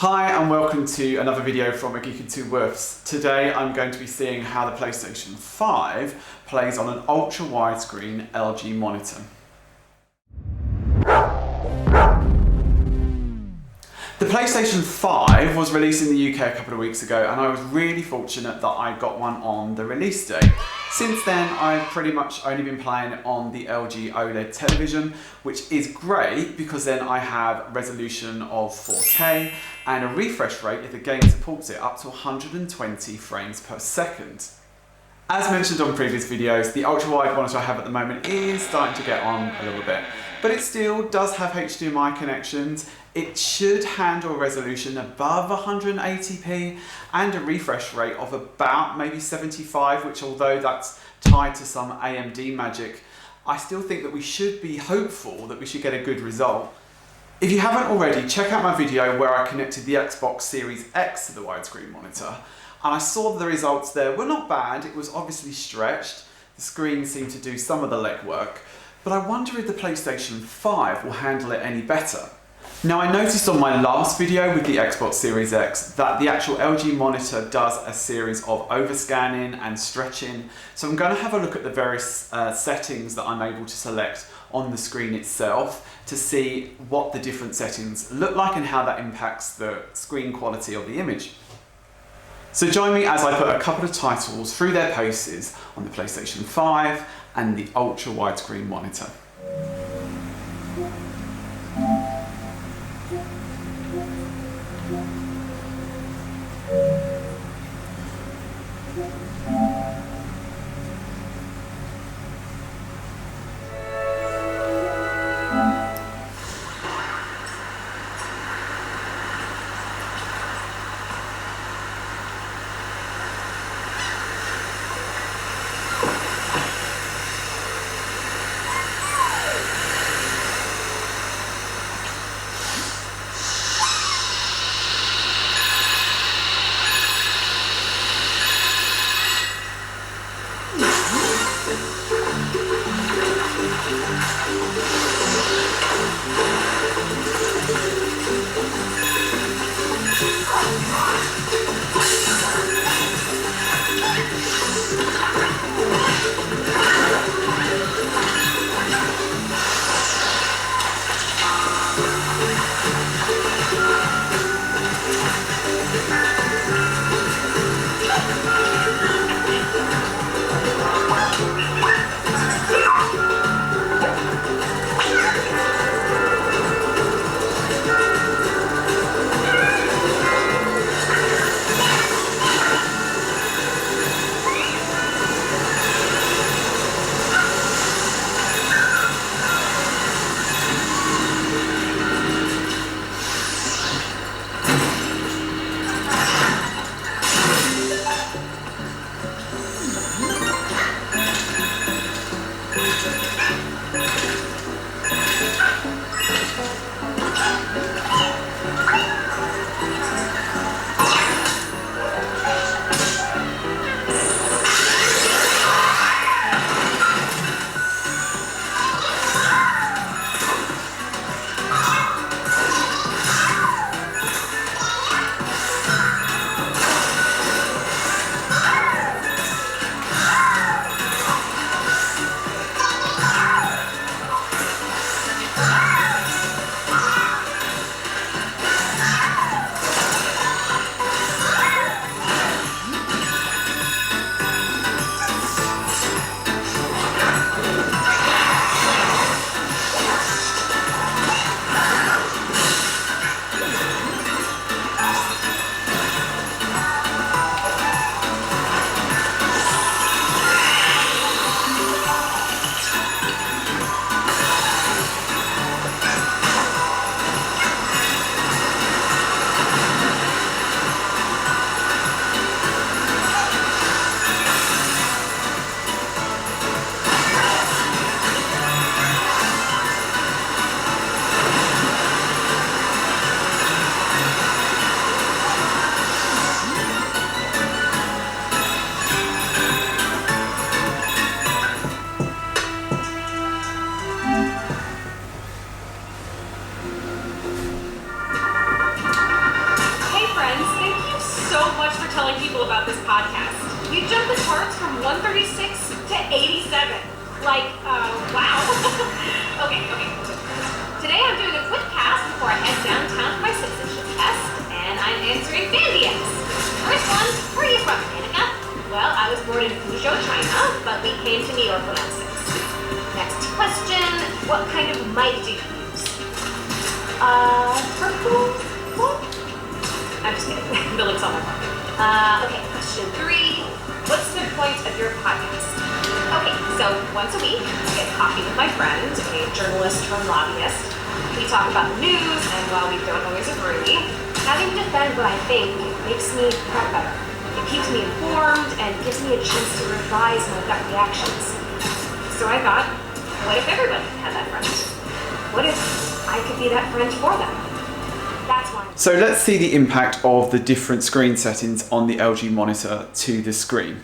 Hi and welcome to another video from A Geek and Two Wolves. Today I'm going to be seeing how the PlayStation 5 plays on an ultra widescreen LG monitor. The PlayStation 5 was released in the UK a couple of weeks ago and I was really fortunate that I got one on the release day. Since then I've pretty much only been playing it on the LG OLED television, which is great because then I have resolution of 4K and a refresh rate, if the game supports it, up to 120 frames per second. As mentioned on previous videos, the ultra-wide monitor I have at the moment is starting to get on a little bit, but it still does have HDMI connections. It should handle a resolution above 180p and a refresh rate of about maybe 75, which although that's tied to some AMD magic, I still think that we should be hopeful that we should get a good result. If you haven't already, check out my video where I connected the Xbox Series X to the widescreen monitor. And I saw the results there were not bad. It was obviously stretched. The screen seemed to do some of the legwork. But I wonder if the PlayStation 5 will handle it any better. Now I noticed on my last video with the Xbox Series X that the actual LG monitor does a series of overscanning and stretching. So I'm going to have a look at the various settings that I'm able to select on the screen itself to see what the different settings look like and how that impacts the screen quality of the image. So join me as I put a couple of titles through their paces on the PlayStation 5 and the ultra widescreen monitor. this podcast. You jumped the charts from 136 to 87. Like, wow. Okay. Today I'm doing a quick cast before I head downtown for my citizenship test, and I'm answering fan DMs. First one, where are you from, Annika? Well, I was born in Fuzhou, China, but we came to New York when I was 6. Next question, what kind of mic do you use? Purple? I'm just kidding. The link's on my phone. Okay, question 3. What's the point of your podcast? Okay, so once a week, I get coffee with my friend, a journalist turned lobbyist. We talk about the news, and while we don't always agree, having to defend what I think makes me prep better. It keeps me informed and gives me a chance to revise my gut reactions. So I thought, what if everybody had that friend? What if I could be that friend for them? That's why. So let's see the impact of the different screen settings on the LG monitor to the screen.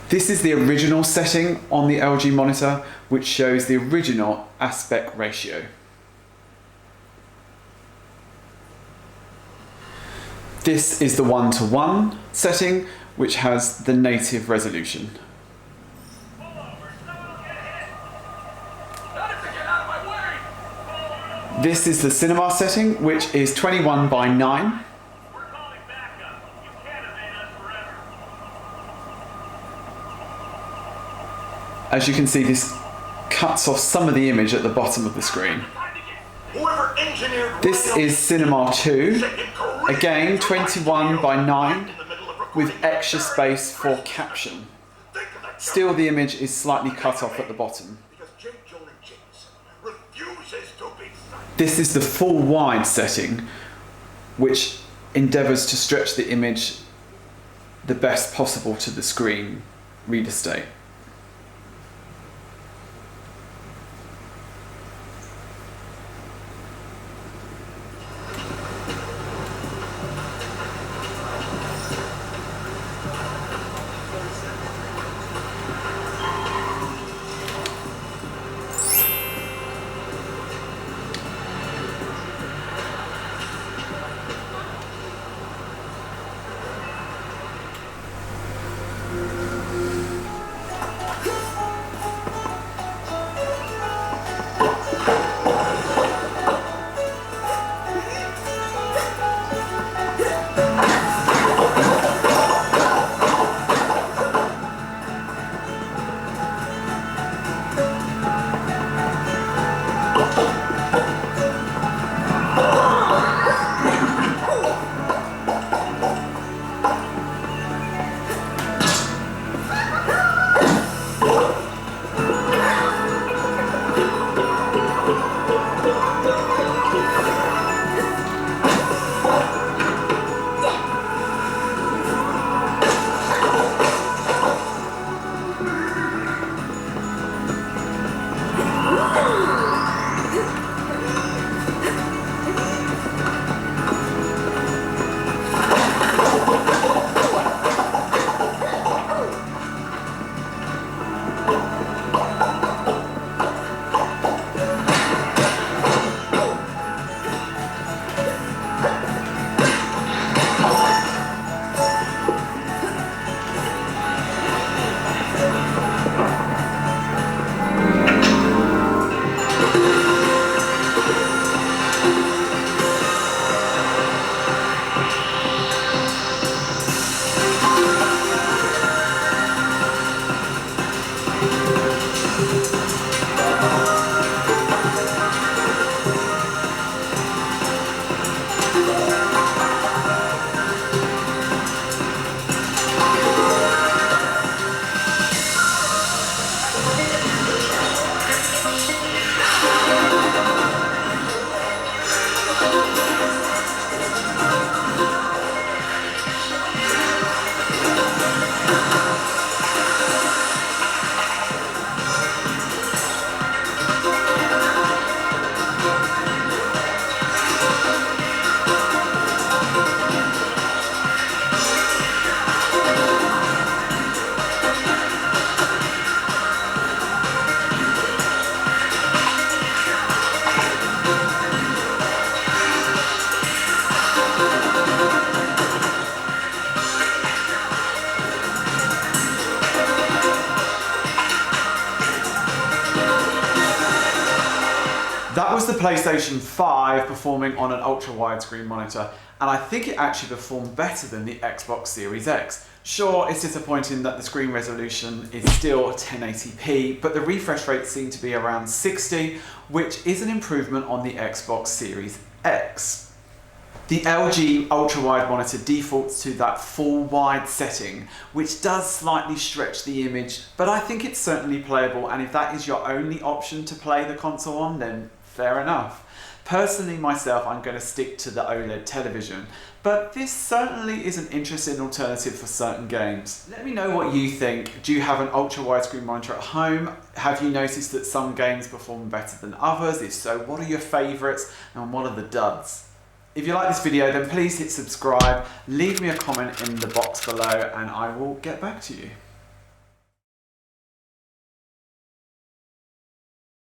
This is the original setting on the LG monitor, which shows the original aspect ratio. This is the 1:1 setting, which has the native resolution. This is the cinema setting, which is 21:9. As you can see, this cuts off some of the image at the bottom of the screen. This is Cinema 2, again 21:9, with extra space for caption. Still, the image is slightly cut off at the bottom. This is the full wide setting, which endeavours to stretch the image the best possible to the screen real estate. PlayStation 5 performing on an ultra widescreen monitor, and I think it actually performed better than the Xbox Series X. Sure, it's disappointing that the screen resolution is still 1080p, but the refresh rate seemed to be around 60, which is an improvement on the Xbox Series X. The LG UltraWide monitor defaults to that full wide setting, which does slightly stretch the image, but I think it's certainly playable, and if that is your only option to play the console on, then fair enough. Personally myself, I'm going to stick to the OLED television, but this certainly is an interesting alternative for certain games. Let me know what you think. Do you have an ultra widescreen monitor at home? Have you noticed that some games perform better than others? If so, what are your favourites and what are the duds? If you like this video, then please hit subscribe, leave me a comment in the box below, and I will get back to you.